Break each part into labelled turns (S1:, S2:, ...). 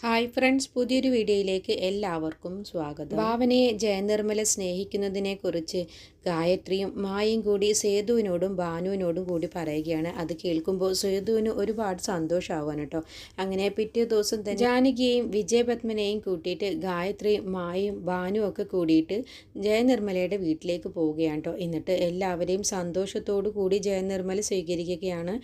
S1: Hi friends, പുതിയൊരു വീഡിയോയിലേക്ക് എല്ലാവർക്കും സ്വാഗതം. ഭാവനയെ ജയനിർമ്മല സ്നേഹിക്കുന്നതിനെക്കുറിച്ച് ഗായത്രിയും മായയും കൂടി സേതുവിനോടും ഭാനുവിനോടും കൂടി പറയുകയാണ്. അത് കേൾക്കുമ്പോൾ സേതുവിന് ഒരുപാട് സന്തോഷമാവാണ് കേട്ടോ. അങ്ങനെ പിറ്റേ ദിവസം തന്നെ ജാനകിയെയും വിജയപത്മനെയും കൂട്ടിയിട്ട് ഗായത്രിയും മായയും ഭാനുവും ഒക്കെ കൂടിയിട്ട് ജയനിർമ്മലയുടെ വീട്ടിലേക്ക് പോവുകയാണ് കേട്ടോ. എന്നിട്ട് എല്ലാവരെയും സന്തോഷത്തോടു കൂടി ജയനിർമ്മല സ്വീകരിക്കുകയാണ്.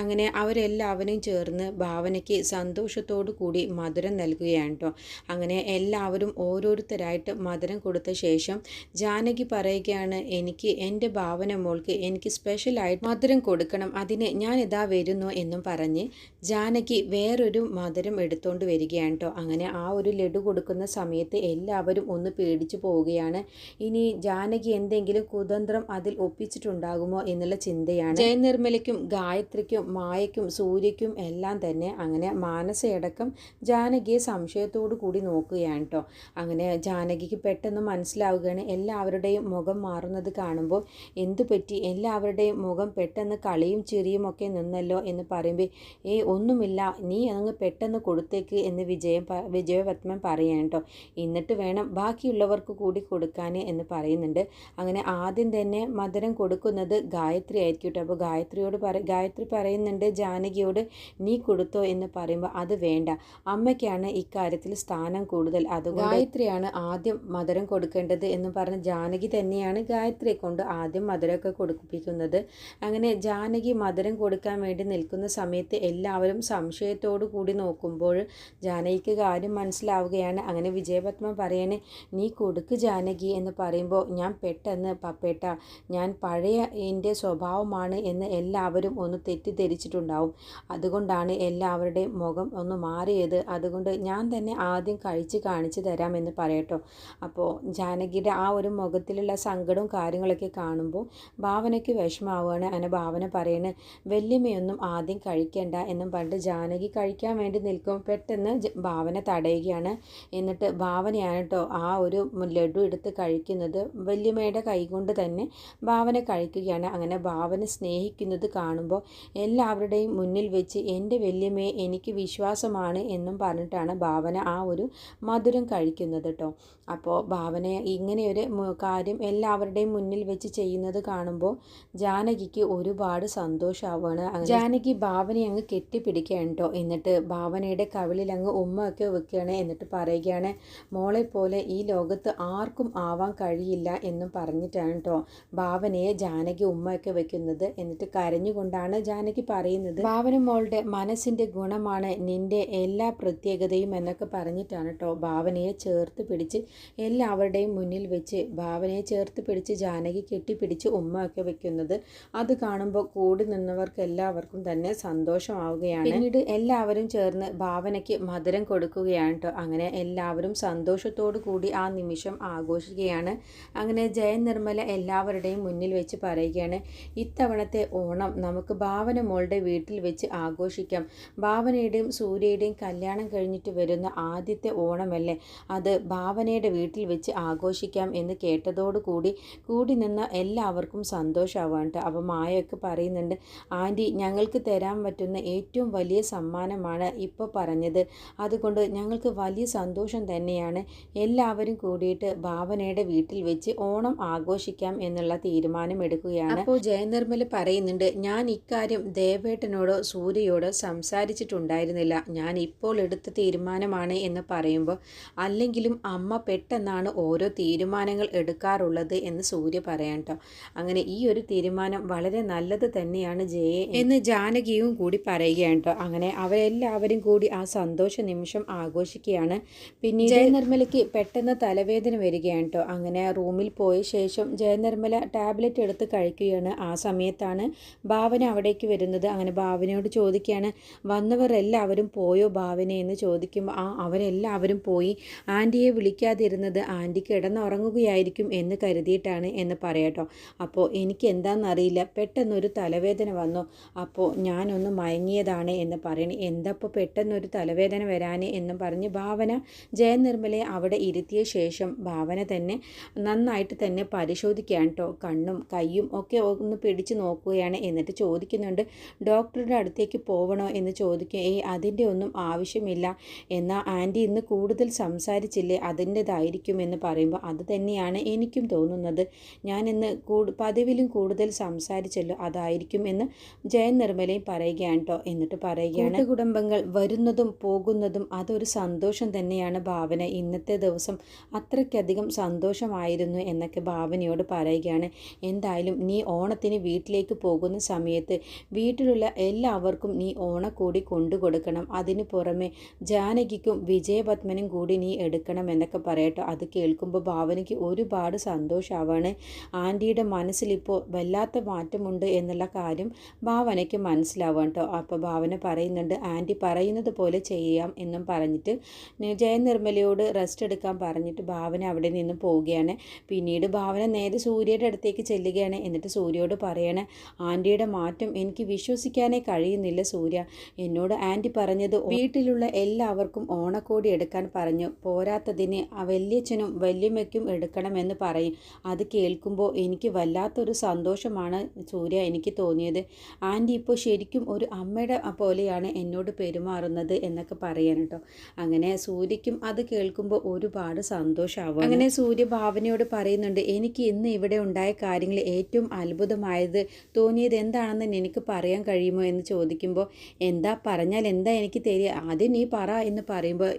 S1: അങ്ങനെ അവരെല്ലാവരും ചേർന്ന് ഭാവനയ്ക്ക് സന്തോഷത്തോടു കൂടി മധുരം നൽകുകയാണ് കേട്ടോ. അങ്ങനെ എല്ലാവരും ഓരോരുത്തരായിട്ട് മധുരം കൊടുത്ത ശേഷം ജാനകി പറയുകയാണ്, എനിക്ക് എൻ്റെ ഭാവന മോൾക്ക് എനിക്ക് സ്പെഷ്യലായിട്ട് മധുരം കൊടുക്കണം, അതിന് ഞാൻ ഇതാ വരുന്നു എന്നും പറഞ്ഞ് ജാനകി വേറൊരു മധുരം എടുത്തുകൊണ്ട് വരികയാണ് കേട്ടോ. അങ്ങനെ ആ ഒരു ലഡു കൊടുക്കുന്ന സമയത്ത് എല്ലാവരും ഒന്ന് പേടിച്ചു പോവുകയാണ്. ഇനി ജാനകി എന്തെങ്കിലും കുതന്ത്രം അതിൽ ഒപ്പിച്ചിട്ടുണ്ടാകുമോ എന്നുള്ള ചിന്തയാണ് ജയനിർമ്മലയ്ക്കും ഗായത്രിക്കും മായയ്ക്കും സൂര്യയ്ക്കും എല്ലാം തന്നെ. അങ്ങനെ മാനസയടക്കം ജാനകിയെ സംശയത്തോടു കൂടി നോക്കുകയാണ് കേട്ടോ. അങ്ങനെ ജാനകിക്ക് പെട്ടെന്ന് മനസ്സിലാവുകയാണ്, എല്ലാവരുടെയും മുഖം മാറുന്നത് കാണുമ്പോൾ എന്തു പറ്റി, എല്ലാവരുടെയും മുഖം പെട്ടെന്ന് കളിയും ചിരിയും ഒക്കെ നിന്നല്ലോ എന്ന് പറയുമ്പോൾ ഒന്നുമില്ല, നീ അങ്ങ് പെട്ടെന്ന് കൊടുത്തേക്ക് എന്ന് വിജയപത്മൻ പറയാൻ കേട്ടോ. എന്നിട്ട് വേണം ബാക്കിയുള്ളവർക്ക് കൂടി കൊടുക്കാൻ എന്ന് പറയുന്നുണ്ട്. അങ്ങനെ ആദ്യം തന്നെ മധുരം കൊടുക്കുന്നത് ഗായത്രി ആയിരിക്കും കേട്ടോ. അപ്പോൾ ഗായത്രി പറയുന്നുണ്ട് ജാനകിയോട്, നീ കൊടുത്തോ എന്ന് പറയുമ്പോൾ അത് വേണ്ട, അമ്മയ്ക്കാണ് ഇക്കാര്യത്തിൽ സ്ഥാനം കൂടുതൽ, അത് ഗായത്രിയാണ് ആദ്യം മധുരം കൊടുക്കേണ്ടത് എന്ന് പറഞ്ഞ് ജാനകി തന്നെയാണ് ഗായത്രിയെ കൊണ്ട് ആദ്യം മധുരമൊക്കെ കൊടുപ്പിക്കുന്നത്. അങ്ങനെ ജാനകി മധുരം കൊടുക്കാൻ വേണ്ടി നിൽക്കുന്ന സമയത്ത് എല്ലാവരും സംശയത്തോടു കൂടി നോക്കുമ്പോൾ ജാനകിക്ക് കാര്യം മനസ്സിലാവുകയാണ്. അങ്ങനെ വിജയപത്മ പറയാണ്, നീ കൊടുക്ക് ജാനകി എന്ന് പറയുമ്പോൾ ഞാൻ പെട്ടെന്ന് പപ്പേട്ട, ഞാൻ പഴയ എൻ്റെ സ്വഭാവമാണ് എന്ന് എല്ലാവരും ഒന്ന് തെറ്റിദ്ധരിച്ചിട്ടുണ്ടാവും, അതുകൊണ്ടാണ് എല്ലാവരുടെയും മുഖം ഒന്ന് മാറിയത്, അതുകൊണ്ട് ഞാൻ തന്നെ ആദ്യം കഴിച്ച് കാണിച്ചു തരാമെന്ന് പറയട്ടോ. അപ്പോൾ ജാനകിയുടെ ആ ഒരു മുഖത്തിലുള്ള സങ്കടവും കാര്യങ്ങളൊക്കെ കാണുമ്പോൾ ഭാവനയ്ക്ക് വിഷമാവുകയാണ്. അങ്ങനെ ഭാവന പറയണ്, വല്യമ്മയൊന്നും ആദ്യം കഴിക്കേണ്ട എന്നും പറഞ്ഞിട്ട് ജാനകി കഴിക്കാൻ വേണ്ടി നിൽക്കും. പെട്ടെന്ന് ഭാവന തടയുകയാണ്. എന്നിട്ട് ഭാവനയാണ് കേട്ടോ ആ ഒരു ലഡു എടുത്ത് കഴിക്കുന്നത്. വല്യമ്മയുടെ കൈകൊണ്ട് തന്നെ ഭാവന കഴിക്കുകയാണ്. അങ്ങനെ ഭാവന സ്നേഹിക്കുന്നത് കാണുമ്പോൾ എല്ലാവരുടെയും മുന്നിൽ വെച്ച് എൻ്റെ വല്യമ്മയെ എനിക്ക് വിശ്വാസമാണ് എന്നും പറഞ്ഞിട്ടാണ് ഭാവന ആ ഒരു മധുരം കഴിക്കുന്നത് കേട്ടോ. അപ്പോൾ ഭാവന ഇങ്ങനെയൊരു കാര്യം എല്ലാവരുടെയും മുന്നിൽ വെച്ച് ചെയ്യുന്നത് കാണുമ്പോൾ ജാനകിക്ക് ഒരുപാട് സന്തോഷമാവുകയാണ്. ജാനകി ഭാവനയെ അങ്ങ് കെട്ടിപ്പിടിക്കുകയാണ് കേട്ടോ. എന്നിട്ട് ഭാവനയുടെ കവിളിൽ അങ്ങ് ഉമ്മ ഒക്കെ വെക്കുകയാണ്. എന്നിട്ട് പറയുകയാണ്, മോളെ പോലെ ഈ ലോകത്ത് ആർക്കും ആവാൻ കഴിയില്ല എന്നും പറഞ്ഞിട്ടാണ് കേട്ടോ ഭാവനയെ ജാനകി ഉമ്മയൊക്കെ വെക്കുന്നത്. എന്നിട്ട് കരഞ്ഞുകൊണ്ടാണ് ജാനകി പറയുന്നത്, ഭാവന മോളുടെ മനസ്സിൻ്റെ ഗുണമാണ് നിൻ്റെ എല്ലാ പ്രത്യേകതയും എന്നൊക്കെ പറഞ്ഞിട്ടാണ് കേട്ടോ ഭാവനയെ ചേർത്ത് പിടിച്ച് എല്ലാവരുടെയും മുന്നിൽ വെച്ച് ഭാവനയെ ചേർത്ത് പിടിച്ച് ജാനകി കെട്ടിപ്പിടിച്ച് ഉമ്മയൊക്കെ വെക്കുന്നത്. അത് കാണുമ്പോൾ കൂടി നിന്നവർക്ക് എല്ലാവർക്കും തന്നെ സന്തോഷമാവുകയാണ്. പിന്നീട് എല്ലാവരും ചേർന്ന് ഭാവനയ്ക്ക് മധുരം കൊടുക്കുകയാണ് കേട്ടോ. അങ്ങനെ എല്ലാവരും സന്തോഷത്തോടു കൂടി ആ നിമിഷം ആഘോഷിക്കുകയാണ്. അങ്ങനെ ജയനിർമ്മല എല്ലാവരുടെയും മുന്നിൽ വെച്ച് പറയുകയാണ്, ഇത്തവണത്തെ ഓണം നമുക്ക് ഭാവന മോളുടെ വീട്ടിൽ വെച്ച് ആഘോഷിക്കാം. ഭാവനയുടെയും സൂര്യയുടെയും കല്യാണം കഴിഞ്ഞിട്ട് വരുന്ന ആദ്യത്തെ ഓണമല്ലേ, അത് ഭാവനയുടെ വീട്ടിൽ വെച്ച് ആഘോഷിക്കാം എന്ന് കേട്ടതോടുകൂടി കൂടി നിന്ന എല്ലാവർക്കും സന്തോഷമാവാണ് കേട്ടോ. അപ്പോൾ മായൊക്കെ പറയുന്നുണ്ട്, ആൻറ്റി ഞങ്ങൾക്ക് തരാൻ പറ്റുന്ന ഏറ്റവും വലിയ സമ്മാനമാണ് ഇപ്പോൾ പറഞ്ഞത്, അതുകൊണ്ട് ഞങ്ങൾക്ക് വലിയ സന്തോഷം തന്നെയാണ്. എല്ലാവരും കൂടിയിട്ട് ഭാവനയുടെ വീട്ടിൽ വെച്ച് ഓണം ആഘോഷിക്കാം എന്നുള്ള തീരുമാനം എടുക്കുകയാണ്. അപ്പോൾ ജയനിർമ്മല പറയുന്നുണ്ട്, ഞാൻ ഇക്കാര്യം ദേവേട്ടനോടോ സൂര്യയോടോ സംസാരിച്ചിട്ടുണ്ടായിരുന്നില്ല, ഞാൻ ഇപ്പോൾ എടുത്ത തീരുമാനമാണ് എന്ന് പറയുമ്പോൾ അല്ലെങ്കിലും അമ്മ പെട്ടെന്നാണ് ഓരോ തീരുമാനങ്ങൾ എടുക്കാറുള്ളത് എന്ന് സൂര്യ പറയാം കേട്ടോ. അങ്ങനെ ഈ ഒരു തീരുമാനം വളരെ നല്ലത് തന്നെയാണ് ജയെ എന്ന് ജാനകിയും കൂടി പറയുകയാണ് കേട്ടോ. അങ്ങനെ അവരെല്ലാവരും കൂടി ആ സന്തോഷ നിമിഷം ആഘോഷിക്കുകയാണ്. പിന്നീട് ജയനിർമ്മലയ്ക്ക് പെട്ടെന്ന് തലവേദന വരികയാണ് കേട്ടോ. അങ്ങനെ റൂമിൽ പോയ ശേഷം ജയനിർമ്മല ടാബ്ലറ്റ് എടുത്ത് കഴിക്കുകയാണ്. ആ സമയത്താണ് ഭാവന അവിടേക്ക് വരുന്നത്. അങ്ങനെ ഭാവനയോട് ചോദിക്കുകയാണ്, വന്നവർ എല്ലാവരും പോയോ ഭാവന എന്ന് ചോദിക്കുമ്പോൾ അവരെല്ലാവരും പോയി, ആൻറ്റിയെ വിളിക്കാതിരുന്നത് ആൻറ്റി കിടന്നുറങ്ങുകയായിരിക്കും എന്ന് കരുതിയിട്ടാണ് തന്നെയാണ് എന്ന് പറയാട്ടോ. അപ്പോൾ എനിക്ക് എന്താണെന്നറിയില്ല, പെട്ടെന്നൊരു തലവേദന വന്നു, അപ്പോൾ ഞാനൊന്ന് മയങ്ങിയതാണ് എന്ന് പറയണേ. എന്താ ഇപ്പോൾ പെട്ടെന്നൊരു തലവേദന വരാൻ എന്നും പറഞ്ഞ് ഭാവന ജയനിർമ്മലയെ അവിടെ ഇരുത്തിയ ശേഷം ഭാവന തന്നെ നന്നായിട്ട് തന്നെ പരിശോധിക്കുകയാണ് കേട്ടോ. കണ്ണും കയ്യും ഒക്കെ ഒന്ന് പിടിച്ച് നോക്കുകയാണ്. എന്നിട്ട് ചോദിക്കുന്നുണ്ട്, ഡോക്ടറുടെ അടുത്തേക്ക് പോവണോ എന്ന് ചോദിക്കുക. അതിൻ്റെ ഒന്നും ആവശ്യമില്ല, എന്നാൽ ആൻറ്റി ഇന്ന് കൂടുതൽ സംസാരിച്ചില്ലേ, അതിൻ്റെതായിരിക്കും എന്ന് പറയുമ്പോൾ അത് തന്നെയാണ് എനിക്കും തോന്നുന്നത്. ഞാൻ ഇന്ന് പതിവിലും കൂടുതൽ സംസാരിച്ചല്ലോ, അതായിരിക്കും എന്ന് ജയനിർമ്മലയും പറയുകയാണ് കേട്ടോ. എന്നിട്ട് പറയുകയാണ്, കുടുംബങ്ങൾ വരുന്നതും പോകുന്നതും അതൊരു സന്തോഷം തന്നെയാണ് ഭാവന. ഇന്നത്തെ ദിവസം അത്രയ്ക്കധികം സന്തോഷമായിരുന്നു എന്നൊക്കെ ഭാവനയോട് പറയുകയാണ്. എന്തായാലും നീ ഓണത്തിന് വീട്ടിലേക്ക് പോകുന്ന സമയത്ത് വീട്ടിലുള്ള എല്ലാവർക്കും നീ ഓണക്കോടി കൊണ്ടുകൊടുക്കണം. അതിന് പുറമെ ജാനകിക്കും വിജയപത്മനും കൂടി നീ എടുക്കണം എന്നൊക്കെ പറയട്ടോ. അത് കേൾക്കുമ്പോൾ ഭാവനയ്ക്ക് ഒരുപാട് സന്തോഷമാവാണ്. ആൻറ്റിയുടെ മനസ്സിലിപ്പോൾ വല്ലാത്ത മാറ്റമുണ്ട് എന്നുള്ള കാര്യം ഭാവനയ്ക്ക് മനസ്സിലാവാം കേട്ടോ. അപ്പോൾ ഭാവന പറയുന്നുണ്ട്, ആൻറ്റി പറയുന്നത് പോലെ ചെയ്യാം എന്നും പറഞ്ഞിട്ട് ജയനിർമ്മലയോട് റെസ്റ്റ് എടുക്കാൻ പറഞ്ഞിട്ട് ഭാവന അവിടെ നിന്ന് പോവുകയാണ്. പിന്നീട് ഭാവന നേരെ സൂര്യയുടെ അടുത്തേക്ക് ചെല്ലുകയാണ്. എന്നിട്ട് സൂര്യയോട് പറയണേ, ആൻറ്റിയുടെ മാറ്റം എനിക്ക് വിശ്വസിക്കാനേ കഴിയുന്നില്ല സൂര്യ. എന്നോട് ആൻറ്റി പറഞ്ഞത് വീട്ടിലുള്ള എല്ലാവർക്കും ഓണക്കോടി എടുക്കാൻ പറഞ്ഞു, പോരാത്തതിന് വല്യച്ഛനും വല്യമ്മയ്ക്കും എടുക്കണമെന്ന് പറയും. അത് കേൾക്കുമ്പോൾ എനിക്ക് വല്ലാത്തൊരു സന്തോഷമാണ് സൂര്യ എനിക്ക് തോന്നിയത്. ആൻറ്റി ഇപ്പോൾ ശരിക്കും ഒരു അമ്മയുടെ പോലെയാണ് എന്നോട് പെരുമാറുന്നത് എന്നൊക്കെ പറയാൻ കേട്ടോ. അങ്ങനെ സൂര്യയ്ക്കും അത് കേൾക്കുമ്പോൾ ഒരുപാട് സന്തോഷമാവും. അങ്ങനെ സൂര്യ ഭാവനയോട് പറയുന്നുണ്ട്, എനിക്ക് ഇന്ന് ഇവിടെ ഉണ്ടായ കാര്യങ്ങൾ ഏറ്റവും അത്ഭുതമായത് തോന്നിയത് എന്താണെന്ന് എനിക്ക് പറയാൻ കഴിയുമോ എന്ന് ചോദിക്കുമ്പോൾ, എന്താ പറഞ്ഞാൽ എന്താ എനിക്ക് തരിക, ആദ്യം നീ പറ എന്ന് പറയുമ്പോൾ,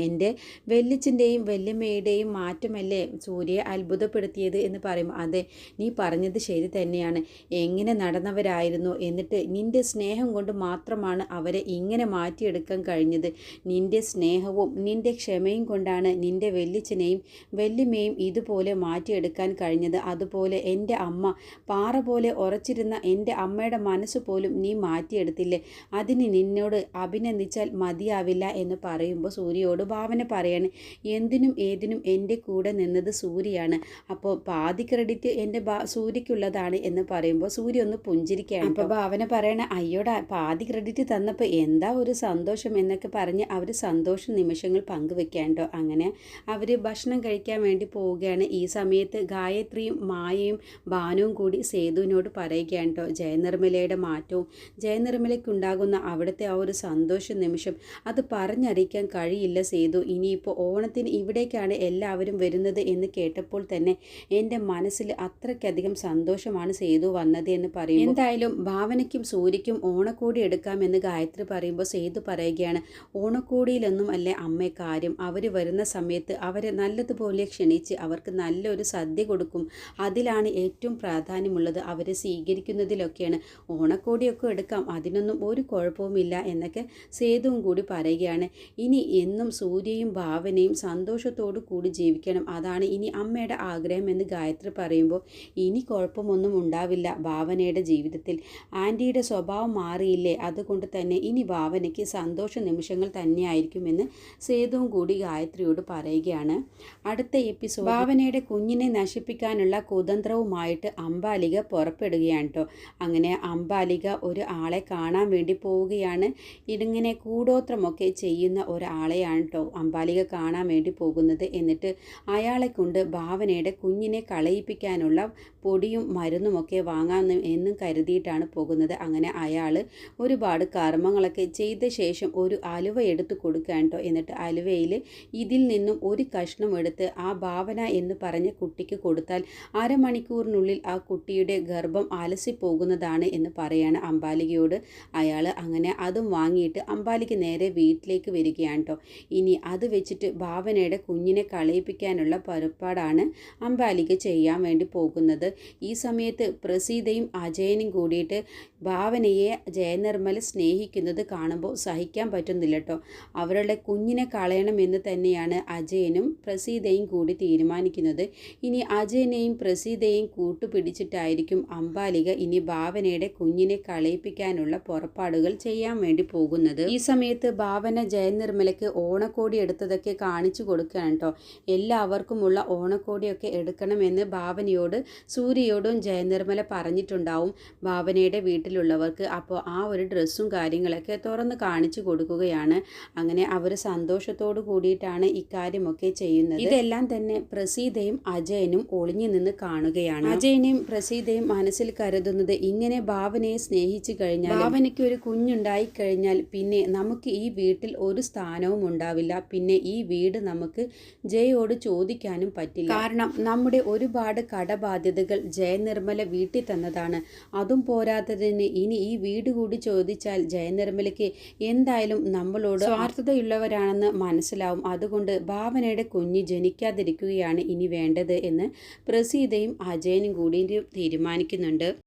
S1: എൻ്റെ വല്യച്ഛൻ്റെയും വല്യമ്മയുടെയും മാറ്റമല്ലേ സൂര്യയെ അത്ഭുതപ്പെടുത്തിയത് എന്ന് പറയുമ്പോൾ, അതെ നീ പറഞ്ഞത് ശരി തന്നെയാണ്. എങ്ങനെ നടന്നവരായിരുന്നു, എന്നിട്ട് നിൻ്റെ സ്നേഹം കൊണ്ട് മാത്രമാണ് അവരെ ഇങ്ങനെ മാറ്റിയെടുക്കാൻ കഴിഞ്ഞത്. നിൻ്റെ സ്നേഹവും നിൻ്റെ ക്ഷമയും കൊണ്ടാണ് നിൻ്റെ വല്യച്ഛനെയും വല്യമ്മയും ഇതുപോലെ മാറ്റിയെടുക്കാൻ കഴിഞ്ഞത്. അതുപോലെ എൻ്റെ അമ്മ പാറ പോലെ ഉറച്ചിരുന്ന എൻ്റെ അമ്മയുടെ മനസ്സ് പോലും നീ മാറ്റിയെടുത്തില്ലേ, അതിന് നിന്നോട് അഭിനന്ദിച്ചാൽ മതിയാവില്ല എന്ന് പറയുമ്പോൾ സൂര്യയോട് ഭാവന പറയാണ്, എന്തിനും ഏതിനും എൻ്റെ കൂടെ നിന്നത് സൂര്യയാണ്, അപ്പോൾ പാതി ക്രെഡിറ്റ് എൻ്റെ സൂര്യക്കുള്ളതാണ് എന്ന് പറയുമ്പോൾ സൂര്യ ഒന്ന് പുഞ്ചിരിക്കുകയാണ്. അപ്പോൾ ഭാവന പറയണ, അയ്യോടാ പാതി ക്രെഡിറ്റ് തന്നപ്പോൾ എന്താ ഒരു സന്തോഷം എന്നൊക്കെ പറഞ്ഞ് അവർ സന്തോഷ നിമിഷങ്ങൾ പങ്കുവെക്കാൻ കേട്ടോ. അങ്ങനെ അവർ ഭക്ഷണം കഴിക്കാൻ വേണ്ടി പോവുകയാണ്. ഈ സമയത്ത് ഗായത്രിയും മായയും ഭാനുവും കൂടി സേതുവിനോട് പറയുകയാണ് കേട്ടോ ജയനിർമ്മലയുടെ മാറ്റവും ജയനിർമ്മലയ്ക്കുണ്ടാകുന്ന അവിടുത്തെ ആ ഒരു സന്തോഷ നിമിഷം അത് പറഞ്ഞറിയിക്കാൻ കഴിയില്ല സേതു. ഇനിയിപ്പോൾ ഓണത്തിന് ഇവിടേക്കാണ് എല്ലാവരും വരുന്നത് എന്ന് കേട്ടപ്പോൾ തന്നെ എൻ്റെ മനസ്സിൽ അത്രയ്ക്കധികം സന്തോഷമാണ് സേതു വന്നത് എന്ന് പറയും. എന്തായാലും ഭാവനയ്ക്കും സൂര്യയ്ക്കും ഓണക്കോടി എടുക്കാമെന്ന് ഗായത്രി പറയുമ്പോൾ സേതു പറയുകയാണ്, ഓണക്കോടിയിലൊന്നും അല്ലേ അമ്മേ കാര്യം, അവർ വരുന്ന സമയത്ത് അവരെ നല്ലതുപോലെ ക്ഷണിച്ച് അവർക്ക് നല്ലൊരു സദ്യ കൊടുക്കും, അതിലാണ് ഏറ്റവും പ്രാധാന്യമുള്ളത്, അവരെ സ്വീകരിക്കുന്നതിലൊക്കെയാണ്. ഓണക്കോടിയൊക്കെ എടുക്കാം, അതിനൊന്നും ഒരു കുഴപ്പവുമില്ല എന്നൊക്കെ സേതുവും കൂടി പറയുകയാണ്. ഇനി എന്നും സൂര്യയും ഭാവനയും സന്തോഷത്തോടു കൂടി ജീവിക്കണം, അതാണ് ഇനി അമ്മയുടെ ആഗ്രഹം എന്ന് ഗായത്രി പറയുമ്പോൾ, ഇനി കുഴപ്പമൊന്നും ഉണ്ടാവില്ല ഭാവനയുടെ ജീവിതത്തിൽ, ആൻറ്റിയുടെ സ്വഭാവം മാറിയില്ലേ, അതുകൊണ്ട് തന്നെ ഇനി ഭാവനയ്ക്ക് സന്തോഷ നിമിഷങ്ങൾ തന്നെയായിരിക്കുമെന്ന് സേതുവും കൂടി ഗായത്രിയോട് പറയുകയാണ്. അടുത്ത എപ്പിസോഡ് ഭാവനയുടെ കുഞ്ഞിനെ നശിപ്പിക്കാനുള്ള കുതന്ത്രവുമായിട്ട് അംബാലിക പുറപ്പെടുകയാണ് കേട്ടോ. അങ്ങനെ അംബാലിക ഒരു ആളെ കാണാൻ വേണ്ടി പോവുകയാണ്. ഇതിങ്ങനെ കൂടോത്രമൊക്കെ ചെയ്യുന്ന ഒരാളെയാണ് കേട്ടോ അംബാലിക കാണാൻ വേണ്ടി പോകുന്നത്. എന്നിട്ട് അയാളെ കൊണ്ട് ഭാവനയുടെ കുഞ്ഞിനെ കളയിപ്പിക്കാനുള്ള പൊടിയും മരുന്നുമൊക്കെ വാങ്ങാൻ എന്നും കരുതിയിട്ടാണ് പോകുന്നത്. അങ്ങനെ അയാൾ ഒരുപാട് കർമ്മങ്ങളൊക്കെ ചെയ്ത ശേഷം ഒരു അലുവ എടുത്ത് കൊടുക്കാൻ കേട്ടോ. എന്നിട്ട് അലുവയിൽ ഇതിൽ നിന്നും ഒരു കഷ്ണം എടുത്ത് ആ ഭാവന എന്ന് പറഞ്ഞ കുട്ടിക്ക് കൊടുത്താൽ അരമണിക്കൂറിനുള്ളിൽ ആ കുട്ടിയുടെ ഗർഭം അലസിപ്പോകുന്നതാണ് എന്ന് പറയാണ് അംബാലികയോട് അയാൾ. അങ്ങനെ അതും വാങ്ങിയിട്ട് അംബാലിക നേരെ വീട്ടിലേക്ക് വരികയാണ് കേട്ടോ. ഇനി അത് വെച്ചിട്ട് ഭാവനയുടെ കുഞ്ഞിനെ കളയിപ്പിക്കാനുള്ള പുറപ്പാടാണ് അംബാലിക ചെയ്യാൻ വേണ്ടി പോകുന്നത്. ഈ സമയത്ത് പ്രസീതയും അജയനും കൂടിയിട്ട് ഭാവനയെ ജയനിർമ്മല സ്നേഹിക്കുന്നത് കാണുമ്പോൾ സഹിക്കാൻ പറ്റുന്നില്ല കേട്ടോ. അവരുടെ കുഞ്ഞിനെ കളയണമെന്ന് തന്നെയാണ് അജയനും പ്രസീതയും കൂടി തീരുമാനിക്കുന്നത്. ഇനി അജയനെയും പ്രസീതയും കൂട്ടുപിടിച്ചിട്ടായിരിക്കും അംബാലിക ഇനി ഭാവനയുടെ കുഞ്ഞിനെ കളയിപ്പിക്കാനുള്ള പുറപ്പാടുകൾ ചെയ്യാൻ വേണ്ടി പോകുന്നത്. ഈ സമയത്ത് ഭാവന ജയനിർമ്മലയ്ക്ക് ഓണക്കോടി എടുത്തതൊക്കെ കാണിച്ചു കൊടുക്കുകയാണ് കേട്ടോ. എല്ലാവർക്കുമുള്ള ഓണക്കോടിയൊക്കെ എടുക്കണം എന്ന് ഭാവനയോട് സൂര്യയോടും ജയനിർമ്മല പറഞ്ഞിട്ടുണ്ടാവും ഭാവനയുടെ വീട്ടിലുള്ളവർക്ക്. അപ്പോൾ ആ ഒരു ഡ്രസ്സും കാര്യങ്ങളൊക്കെ തുറന്ന് കാണിച്ചു കൊടുക്കുകയാണ്. അങ്ങനെ അവർ സന്തോഷത്തോടു കൂടിയിട്ടാണ് ഇക്കാര്യമൊക്കെ ചെയ്യുന്നത്. ഇതെല്ലാം തന്നെ പ്രസീതയും അജയനും ഒളിഞ്ഞു നിന്ന് കാണുകയാണ്. അജയനെയും പ്രസീതയും മനസ്സിൽ കരുതുന്നത് ഇങ്ങനെ ഭാവനയെ സ്നേഹിച്ചു കഴിഞ്ഞാൽ, ഭാവനയ്ക്ക് ഒരു കുഞ്ഞുണ്ടായി കഴിഞ്ഞാൽ പിന്നെ നമുക്ക് ഈ വീട്ടിൽ ഒരു സ്ഥാനവും ഉണ്ടാവില്ല. പിന്നെ ഈ വീട് നമുക്ക് ജയോട് ചോദിക്കാനും പറ്റില്ല. കാരണം നമ്മുടെ ഒരുപാട് കടബാധ്യതകൾ ജയനിർമ്മല വീട്ടിൽ തന്നതാണ്. അതും പോരാത്തതിന് ഇനി ഈ വീട് കൂടി ചോദിച്ചാൽ ജയനിർമ്മലയ്ക്ക് എന്തായാലും നമ്മളോട് സ്വാർത്ഥതയുള്ളവരാണെന്ന് മനസ്സിലാവും. അതുകൊണ്ട് ഭാവനയുടെ കുഞ്ഞ് ജനിക്കാതിരിക്കുകയാണ് ഇനി വേണ്ടത് എന്ന് പ്രസീതയും അജയനും കൂടി തീരുമാനിക്കുന്നുണ്ട്.